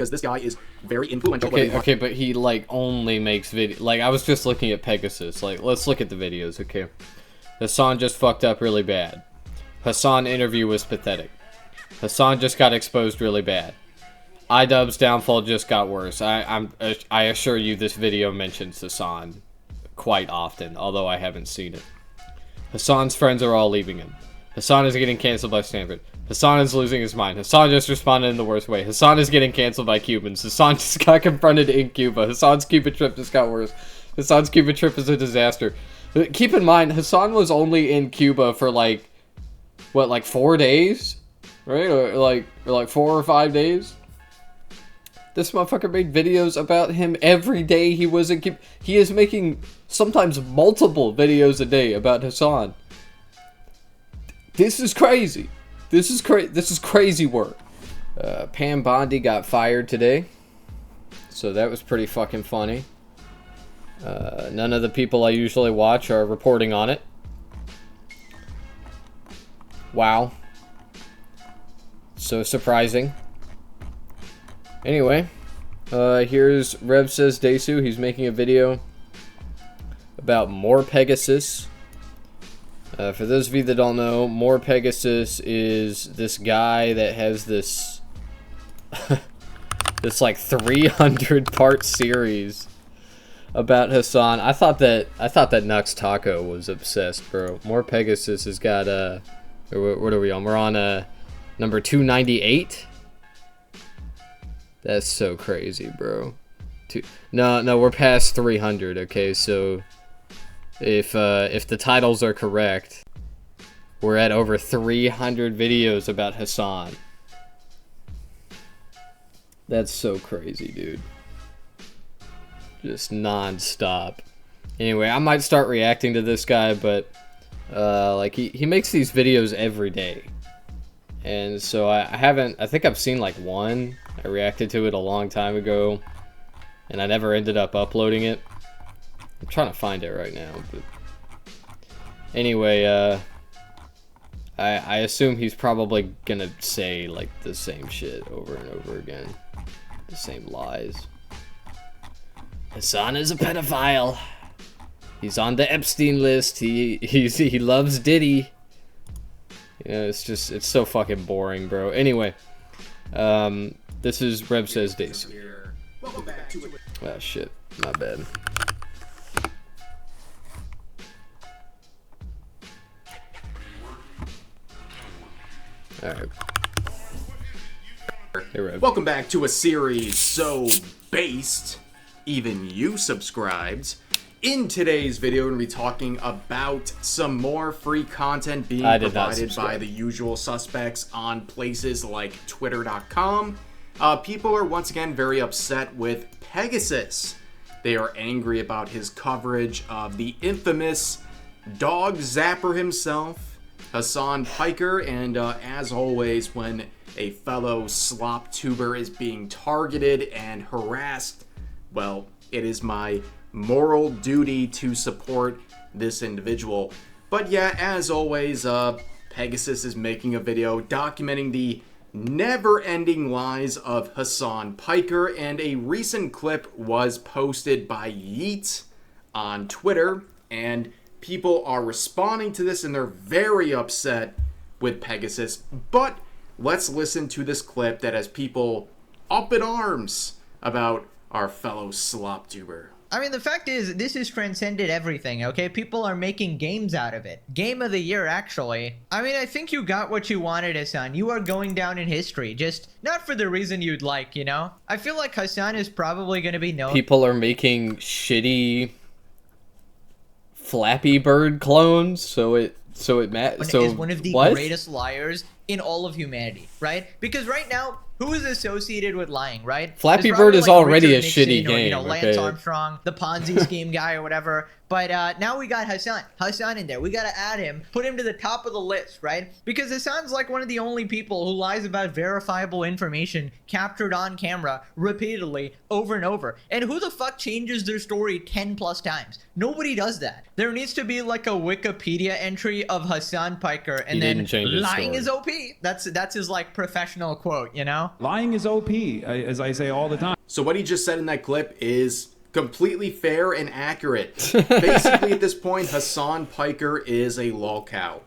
because this guy is very influential. Okay, but he like only makes video. Like I was just looking at Pegasus. Like let's look at the videos. Okay, Hassan just fucked up really bad. Hassan interview was pathetic. Hassan just got exposed really bad. iDubbbz's downfall just got worse. I assure you, this video mentions Hassan quite often, although I haven't seen it. Hassan's friends are all leaving him. Hassan is getting canceled by Stanford. Hassan is losing his mind. Hassan just responded in the worst way. Hassan is getting canceled by Cubans. Hassan just got confronted in Cuba. Hassan's Cuba trip just got worse. Hassan's Cuba trip is a disaster. Keep in mind, Hassan was only in Cuba for like, what, like 4 days? Right? Or like 4 or 5 days? This motherfucker made videos about him every day he was in Cuba. He is making sometimes multiple videos a day about Hassan. This is crazy. This is crazy work. Pam Bondi got fired today. So that was pretty fucking funny. None of the people I usually watch are reporting on it. Wow. So surprising. Anyway, here's Rev Says Desu. He's making a video about more Pegasus. For those of you that don't know, more Pegasus is this guy that has this this like 300-part series about Hassan. I thought that Nux Taco was obsessed, bro. More Pegasus has got what are we on? We're on number 298. That's so crazy, bro. No, we're past 300. Okay, so if the titles are correct, we're at over 300 videos about Hassan. That's so crazy, dude. Just non-stop. Anyway, I might start reacting to this guy, but like he makes these videos every day. And so I think I've seen like one. I reacted to it a long time ago, and I never ended up uploading it. I'm trying to find it right now, but anyway, I assume he's probably gonna say like the same shit over and over again, the same lies. Hassan is a pedophile. He's on the Epstein list. He loves Diddy. You know, it's so fucking boring, bro. Anyway, this is Rev Says Days. Ah, shit, my bad. Alright. Hey, Rev. Welcome back to a series so based, even you subscribed. In today's video, we're going to be talking about some more free content being provided by the usual suspects on places like Twitter.com. People are once again very upset with Pegasus. They are angry about his coverage of the infamous dog zapper himself, Hassan Piker, and as always, when a fellow slop tuber is being targeted and harassed, well, it is my moral duty to support this individual. But yeah, as always, Pegasus is making a video documenting the never-ending lies of Hassan Piker, and a recent clip was posted by Yeet on Twitter, and people are responding to this and they're very upset with Pegasus. But let's listen to this clip that has people up in arms about our fellow slop tuber. I mean, the fact is, this has transcended everything, okay? People are making games out of it. Game of the year, actually. I mean, I think you got what you wanted, Hassan. You are going down in history, just not for the reason you'd like, you know? I feel like Hassan is probably going to be known. People are making shitty Flappy Bird clones, so it is one of the greatest liars in all of humanity, right? Because right now, who is associated with lying, right? Flappy Bird is already a shitty game, you know, Lance Armstrong, the Ponzi scheme guy or whatever. But now we got Hassan in there. We got to add him, put him to the top of the list, right? Because Hassan's like one of the only people who lies about verifiable information captured on camera repeatedly over and over. And who the fuck changes their story 10 plus times? Nobody does that. There needs to be like a Wikipedia entry of Hassan Piker, and then lying is OP. That's his like professional quote, you know? know? Lying is OP, as I say all the time. So what he just said in that clip is completely fair and accurate. Basically, at this point, Hasan Piker is a lolcow.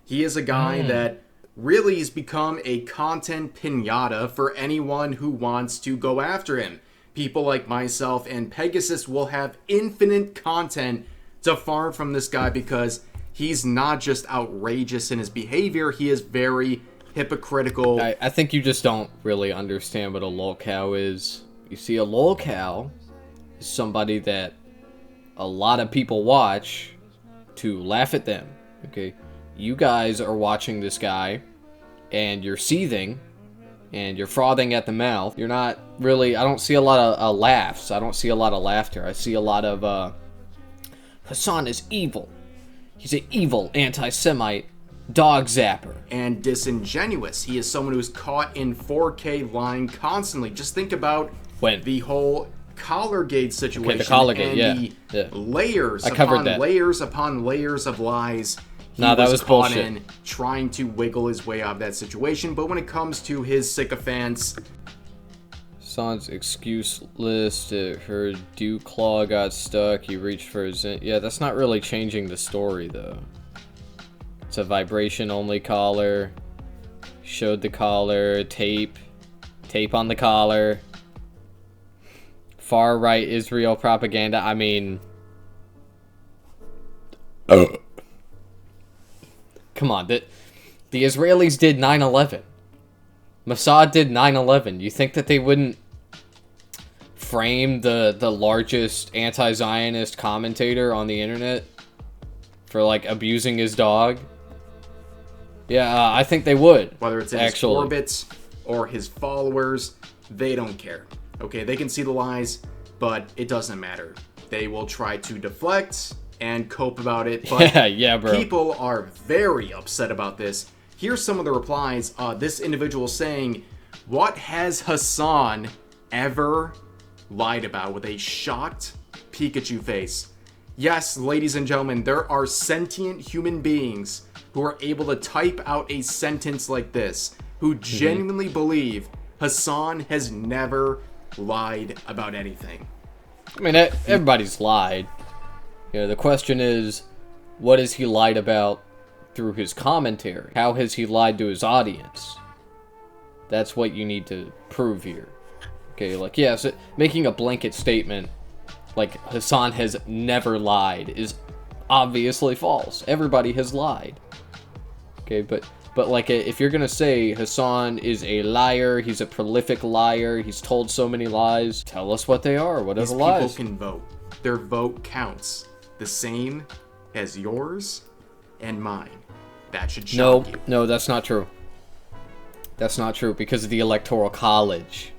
He is a guy that really has become a content pinata for anyone who wants to go after him. People like myself and Pegasus will have infinite content to farm from this guy because he's not just outrageous in his behavior, he is very hypocritical. I think you just don't really understand what a lolcow is. You see, a lolcow is somebody that a lot of people watch to laugh at them, okay? You guys are watching this guy, and you're seething, and you're frothing at the mouth. You're not really... I don't see a lot of laughs. I don't see a lot of laughter. I see a lot of, Hasan is evil. He's an evil anti-Semite dog zapper. And disingenuous. He is someone who's caught in 4K lying constantly. Just think about the whole Collargate situation. Okay, the Collargate, and the layers upon layers of lies he that was caught bullshit. in, trying to wiggle his way out of that situation. But when it comes to his sycophants... Hasan's excuse list, her dew claw got stuck, he reached for his... Yeah, that's not really changing the story, though. It's a vibration-only collar. Showed the collar. Tape on the collar. Far-right Israel propaganda. I mean... Come on, the Israelis did 9/11. Mossad did 9/11. You think that they wouldn't frame the largest anti-Zionist commentator on the internet for, like, abusing his dog? Yeah, I think they would. Whether it's in his orbits or his followers, they don't care. Okay, they can see the lies, but it doesn't matter. They will try to deflect and cope about it, but yeah, bro. People are very upset about this. Here's some of the replies. This individual saying, "What has Hasan ever lied about?" with a shocked Pikachu face. Yes, ladies and gentlemen, there are sentient human beings who are able to type out a sentence like this, who genuinely believe Hasan has never lied about anything. I mean, everybody's lied. You know, the question is, what has he lied about through his commentary? How has he lied to his audience? That's what you need to prove here. Okay, like, yeah, so making a blanket statement like Hasan has never lied is obviously false. Everybody has lied. Okay, but like, if you're gonna say Hasan is a liar, he's a prolific liar, he's told so many lies, tell us what they are. What are the lies? People can vote. Their vote counts. The same as yours and mine. That should shock you. No, that's not true. That's not true because of the Electoral College.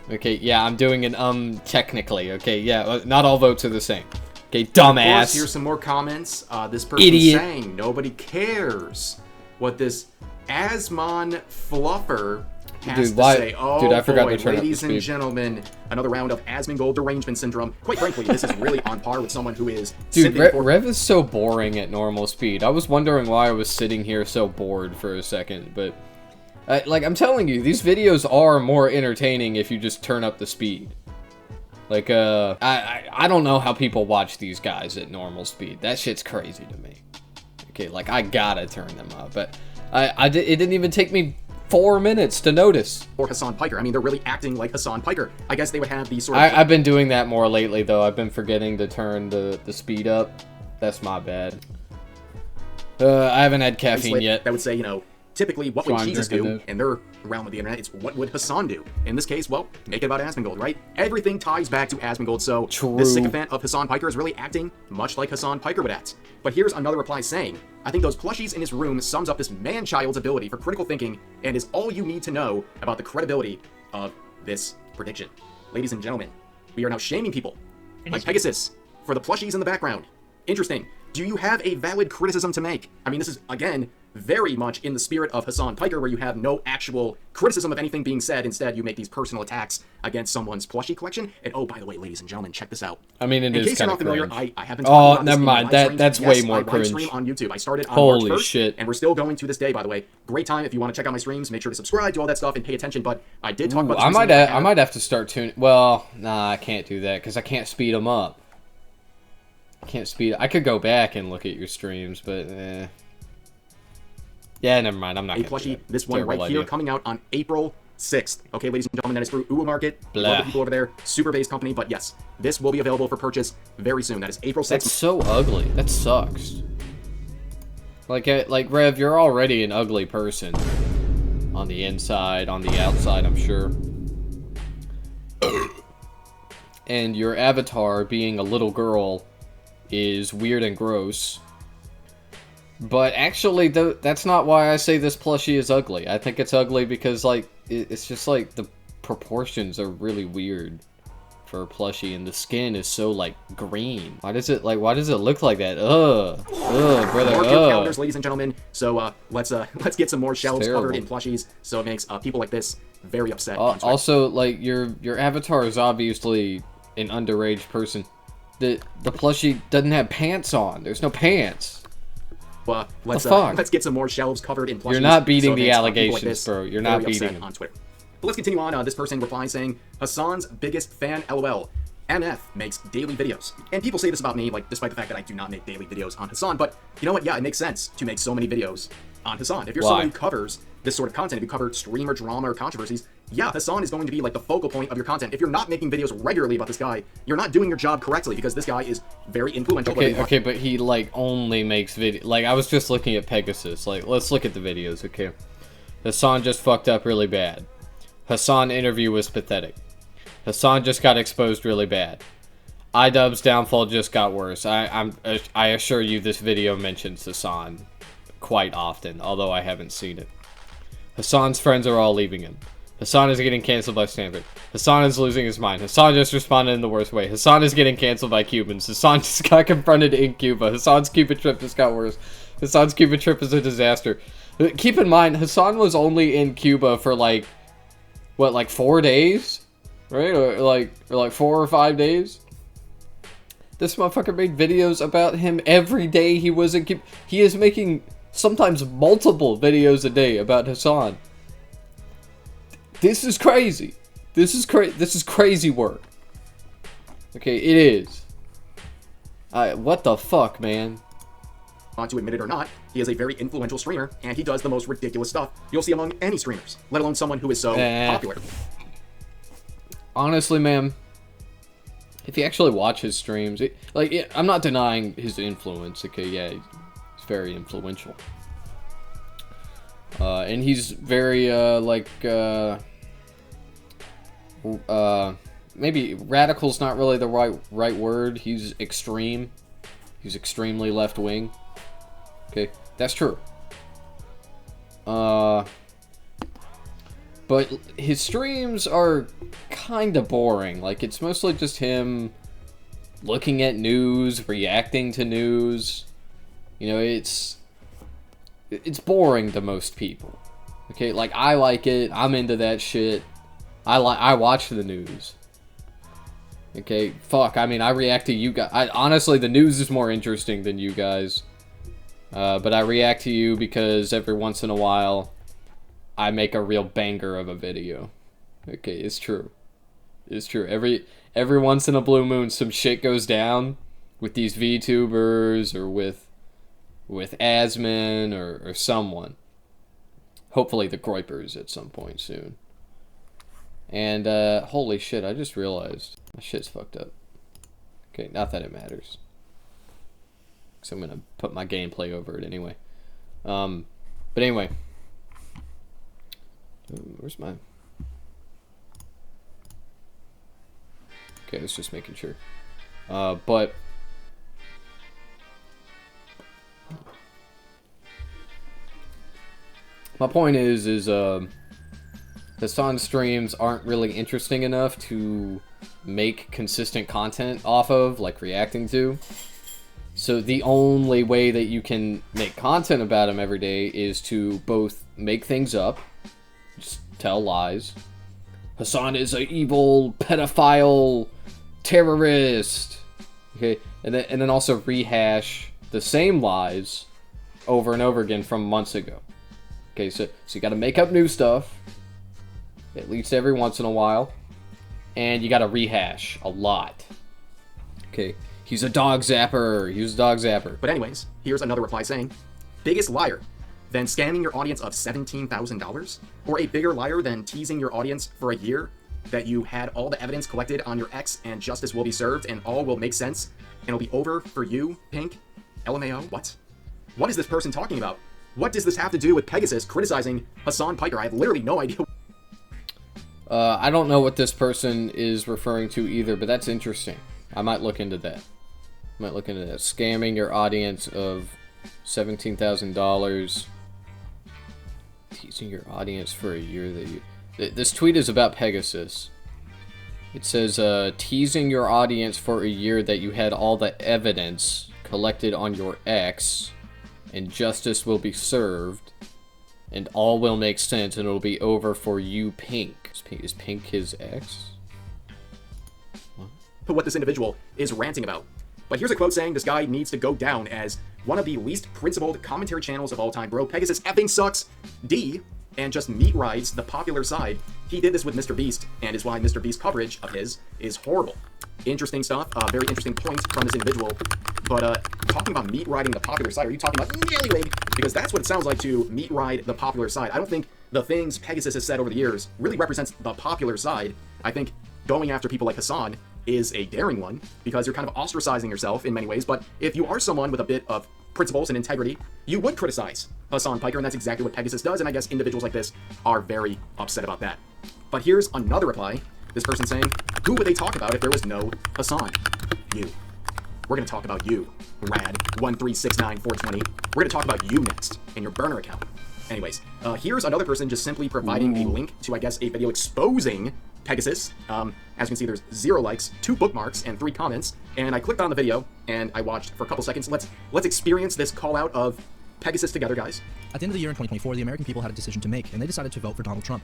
Okay, yeah, I'm doing an technically. Okay, yeah, not all votes are the same. Okay, dumbass. Of course, here's some more comments. This person saying nobody cares what this Asmon Fluffer has to say. Oh, dude, I forgot to turn ladies up the and gentlemen, another round of Asmongold derangement syndrome. Quite frankly, this is really on par with someone who is... Dude, Rev is so boring at normal speed. I was wondering why I was sitting here so bored for a second, but... like, I'm telling you, these videos are more entertaining if you just turn up the speed. Like, I don't know how people watch these guys at normal speed. That shit's crazy to me. Okay, like, I gotta turn them up, but it didn't even take me 4 minutes to notice. Or Hasan Piker. I mean, they're really acting like Hasan Piker. I guess they would have these sort of... I've been doing that more lately, though. I've been forgetting to turn the speed up. That's my bad. I haven't had caffeine yet. That would say, you know, typically, what would Jesus do? And they're around with the internet. It's what would Hasan do? In this case, well, make it about Asmongold, right? Everything ties back to Asmongold, so this sycophant of Hasan Piker is really acting much like Hasan Piker would act. But here's another reply saying, "I think those plushies in his room sums up this man-child's ability for critical thinking and is all you need to know about the credibility of this prediction." Ladies and gentlemen, we are now shaming people like Pegasus for the plushies in the background. Interesting. Do you have a valid criticism to make? I mean, this is, again, very much in the spirit of Hassan Piker, where you have no actual criticism of anything being said. Instead, you make these personal attacks against someone's plushie collection. And oh, by the way, ladies and gentlemen, check this out. I mean, it is kind of cringe. I have been talking about never this mind. in live That's streams. way more cringe. Stream on YouTube. I started on Holy March 1st, shit. and we're still going to this day, by the way. Great time if you want to check out my streams. Make sure to subscribe, do all that stuff, and pay attention. But I did talk about this I might have to start tuning. Well, nah, I can't do that because I can't speed them up. I could go back and look at your streams, but yeah, never mind. I'm not gonna plushie. This one right here coming out on April 6th. Okay, ladies and gentlemen, that is through Uwa Market. Love the people over there. Super based company, but yes, this will be available for purchase very soon. That is April 6th. That's so ugly. That sucks. Like Rev, you're already an ugly person. On the inside, on the outside, I'm sure. And your avatar being a little girl is weird and gross. But actually, that's not why I say this plushie is ugly. I think it's ugly because, like, it's just, like, the proportions are really weird for a plushie, and the skin is so, like, green. Why does it look like that? Ugh, brother, Mark your calendars, ladies and gentlemen. So, let's get some more shelves covered in plushies, so it makes people like this very upset. Also, like, your avatar is obviously an underage person. The plushie doesn't have pants on. There's no pants. Let's get some more shelves covered in plushies. You're not beating the allegations, bro. You're not beating them. On Twitter. But let's continue on. This person replies saying, Hassan's biggest fan, LOL. MF makes daily videos. And people say this about me, like, despite the fact that I do not make daily videos on Hassan, but you know what? Yeah, it makes sense to make so many videos on Hassan. If you're someone who covers this sort of content, if you cover streamer drama or controversies, yeah, Hassan is going to be like the focal point of your content. If you're not making videos regularly about this guy, you're not doing your job correctly, because this guy is very influential. Okay, but he, like, only makes video. Like, I was just looking at Pegasus. Like, let's look at the videos, okay? Hassan just fucked up really bad. Hassan interview was pathetic. Hassan just got exposed really bad. iDubbbz's downfall just got worse. I assure you this video mentions Hassan quite often, although I haven't seen it. Hassan's friends are all leaving him. Hassan is getting canceled by Stanford. Hassan is losing his mind. Hassan just responded in the worst way. Hassan is getting canceled by Cubans. Hassan just got confronted in Cuba. Hassan's Cuba trip just got worse. Hassan's Cuba trip is a disaster. Keep in mind, Hassan was only in Cuba for like, what, like 4 days? Right? Or like 4 or 5 days? This motherfucker made videos about him every day he was in Cuba. He is making sometimes multiple videos a day about Hassan. This is crazy. This is crazy work. Okay, it is. What the fuck, man? Want to admit it or not, he is a very influential streamer, and he does the most ridiculous stuff you'll see among any streamers, let alone someone who is so popular. Honestly, man, if you actually watch his streams, I'm not denying his influence. Okay, yeah, he's very influential. And he's very, maybe radical's not really the right word. He's extreme. He's extremely left-wing. Okay, that's true. But his streams are kind of boring. Like, it's mostly just him looking at news, reacting to news. You know, it's boring to most people. Okay, like, I like it. I'm into that shit. I watch the news. Okay, fuck. I mean, I react to you guys. Honestly, the news is more interesting than you guys. But I react to you because every once in a while, I make a real banger of a video. Okay, it's true. It's true. Every once in a blue moon, some shit goes down with these VTubers or with Asman or someone. Hopefully the Groypers at some point soon. And, holy shit, I just realized my shit's fucked up. Okay, not that it matters. So I'm gonna put my gameplay over it anyway. But anyway. Where's my... Okay, I was just making sure. But... my point is Hassan streams aren't really interesting enough to make consistent content off of, like reacting to. So the only way that you can make content about him every day is to both make things up, just tell lies. Hasan is an evil pedophile terrorist. Okay, and then also rehash the same lies over and over again from months ago. Okay, so you got to make up new stuff at least every once in a while, and you got to rehash a lot. Okay. He's a dog zapper. He was a dog zapper. But anyways, here's another reply saying, biggest liar than scamming your audience of $17,000? Or a bigger liar than teasing your audience for a year that you had all the evidence collected on your ex and justice will be served and all will make sense and it'll be over for you, Pink? LMAO? What? What is this person talking about? What does this have to do with Pegasus criticizing Hasan Piker? I have literally no idea. I don't know what this person is referring to either, but that's interesting. I might look into that. Scamming your audience of $17,000. Teasing your audience for a year that you... This tweet is about Pegasus. It says, teasing your audience for a year that you had all the evidence collected on your ex, and justice will be served, and all will make sense, and it'll be over for you, Pink. Is Pink his ex? What this individual is ranting about. But here's a quote saying this guy needs to go down as one of the least principled commentary channels of all time. Bro, Pegasus effing sucks. D, and just meat rides the popular side. He did this with Mr. Beast, and is why Mr. Beast's coverage of his is horrible. Interesting stuff, very interesting points from this individual. But talking about meat riding the popular side, are you talking about Nellywig? Because that's what it sounds like to meat ride the popular side. I don't think the things Pegasus has said over the years really represents the popular side. I think going after people like Hasan is a daring one, because you're kind of ostracizing yourself in many ways, but if you are someone with a bit of principles and integrity, you would criticize Hasan Piker, and that's exactly what Pegasus does, and I guess individuals like this are very upset about that. But here's another reply. This person saying, who would they talk about if there was no Hasan? You. We're going to talk about you, Rad1369420. We're going to talk about you next, and your burner account. Anyways, here's another person just simply providing a link to, I guess, a video exposing Pegasus. As you can see, there's 0 likes, 2 bookmarks, and 3 comments. And I clicked on the video, and I watched for a couple seconds. Let's experience this call out of Pegasus together, guys. At the end of the year in 2024, the American people had a decision to make, and they decided to vote for Donald Trump.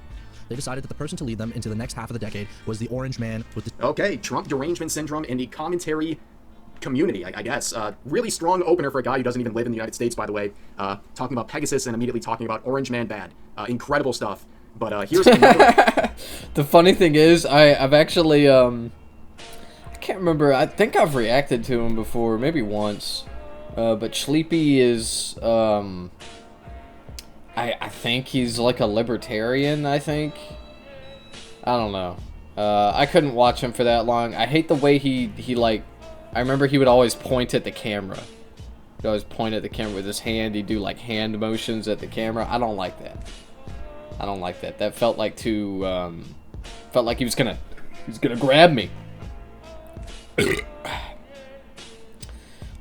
They decided that the person to lead them into the next half of the decade was the orange man with the... Okay, Trump derangement syndrome in the commentary community, I guess. Really strong opener for a guy who doesn't even live in the United States, by the way. Talking about Pegasus and immediately talking about orange man bad. Incredible stuff. But here's another... The funny thing is, I've actually, I can't remember, I think I've reacted to him before, maybe once. But Sleepy is, I think he's like a libertarian, I think. I don't know. I couldn't watch him for that long. I hate the way he like, I remember he would always point at the camera. He'd always point at the camera with his hand. He'd do like hand motions at the camera. I don't like that. I don't like that. That felt like too, felt like he was gonna grab me.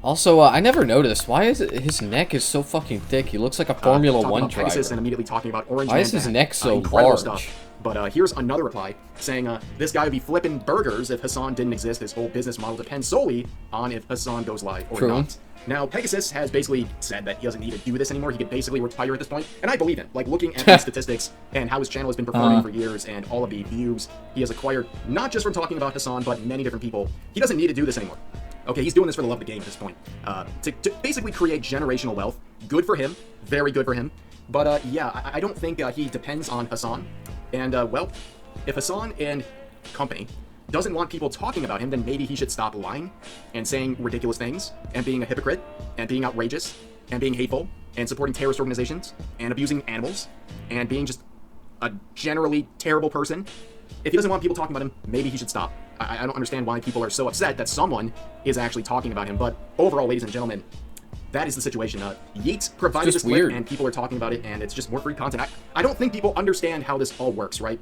Also, I never noticed. Why is it his neck is so fucking thick? He looks like a Formula 1 driver. Pegasus and immediately talking about orange. Why is his neck so large? Stuff. But here's another reply saying this guy would be flipping burgers if Hasan didn't exist. His whole business model depends solely on if Hasan goes live or not. Now, Pegasus has basically said that he doesn't need to do this anymore. He could basically retire at this point, and I believe him. Like, looking at the statistics and how his channel has been performing for years and all of the views he has acquired, not just from talking about Hasan, but many different people, he doesn't need to do this anymore. Okay, he's doing this for the love of the game at this point. To basically create generational wealth. Good for him. Very good for him. But, yeah, I don't think he depends on Hasan. And, well, if Hasan and company doesn't want people talking about him, then maybe he should stop lying and saying ridiculous things and being a hypocrite and being outrageous and being hateful and supporting terrorist organizations and abusing animals and being just a generally terrible person. If he doesn't want people talking about him, maybe he should stop. I don't understand why people are so upset that someone is actually talking about him. But overall, ladies and gentlemen, that is the situation. Yeet provided this clip, and people are talking about it, and it's just more free content. I don't think people understand how this all works, right?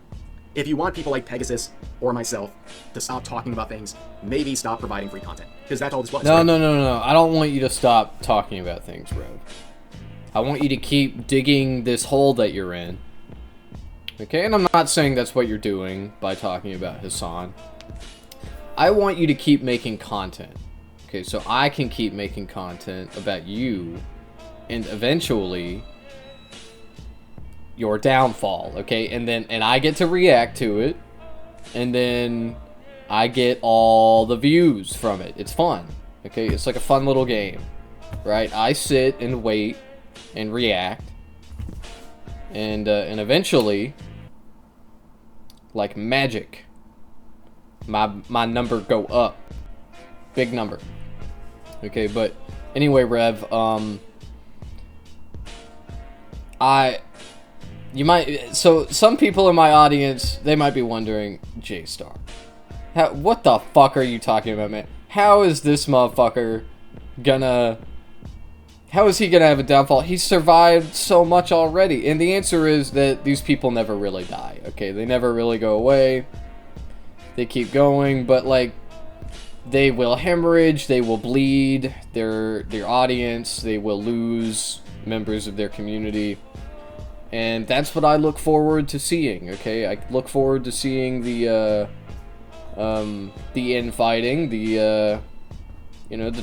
If you want people like Pegasus or myself to stop talking about things, maybe stop providing free content. Because that's all this was. No, right? No. I don't want you to stop talking about things, bro. I want you to keep digging this hole that you're in. Okay, and I'm not saying that's what you're doing by talking about Hasan. I want you to keep making content. Okay, so I can keep making content about you, and eventually your downfall, okay? And I get to react to it, and then I get all the views from it. It's fun, okay? It's like a fun little game, right? I sit and wait and react, and eventually, like magic, my number go up, big number. Okay, but anyway, Rev, so some people in my audience, they might be wondering, J-Star, what the fuck are you talking about, man? How is this motherfucker how is he gonna have a downfall? He's survived so much already. And the answer is that these people never really die, okay? They never really go away. They keep going, but like, they will hemorrhage, they will bleed their audience, they will lose members of their community. And that's what I look forward to seeing, okay? I look forward to seeing the infighting, the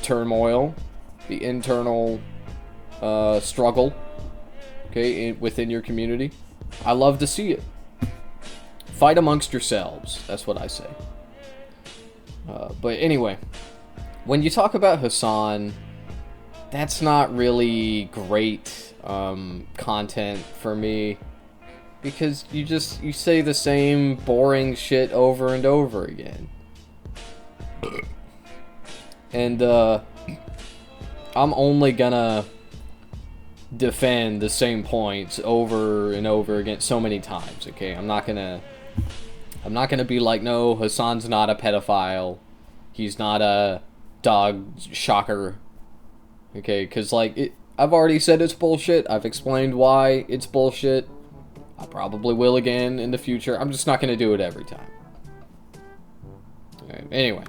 turmoil, the internal struggle, okay, within your community. I love to see it. Fight amongst yourselves, that's what I say. But anyway, when you talk about Hasan, that's not really great content for me, because you say the same boring shit over and over again. And I'm only gonna defend the same points over and over again so many times, okay? I'm not gonna be like, no, Hasan's not a pedophile, he's not a dog shocker, okay? Because like, I've already said it's bullshit, I've explained why it's bullshit, I probably will again in the future. I'm just not gonna do it every time. Okay, anyway.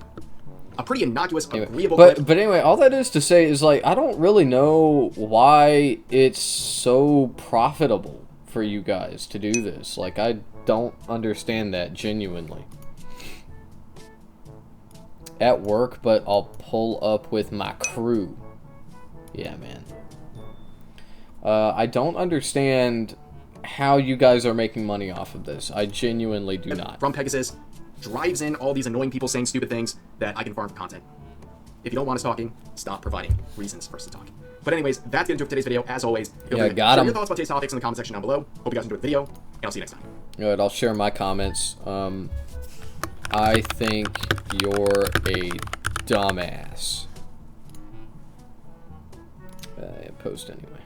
A pretty innocuous, agreeable clip. clip. But anyway, all that is to say is, like, I don't really know why it's so profitable for you guys to do this. Like, I don't understand that, genuinely. At work, but I'll pull up with my crew. Yeah, man. I don't understand how you guys are making money off of this. I genuinely do not. From Pegasus drives in all these annoying people saying stupid things that I can farm for content. If you don't want us talking, stop providing reasons for us to talk. But anyways, that's gonna do it for today's video. As always, yeah, got him. Share your thoughts about today's topics in the comment section down below. Hope you guys enjoyed the video, and I'll see you next time. Good, I'll share my comments. I think you're a dumbass. Post anyway.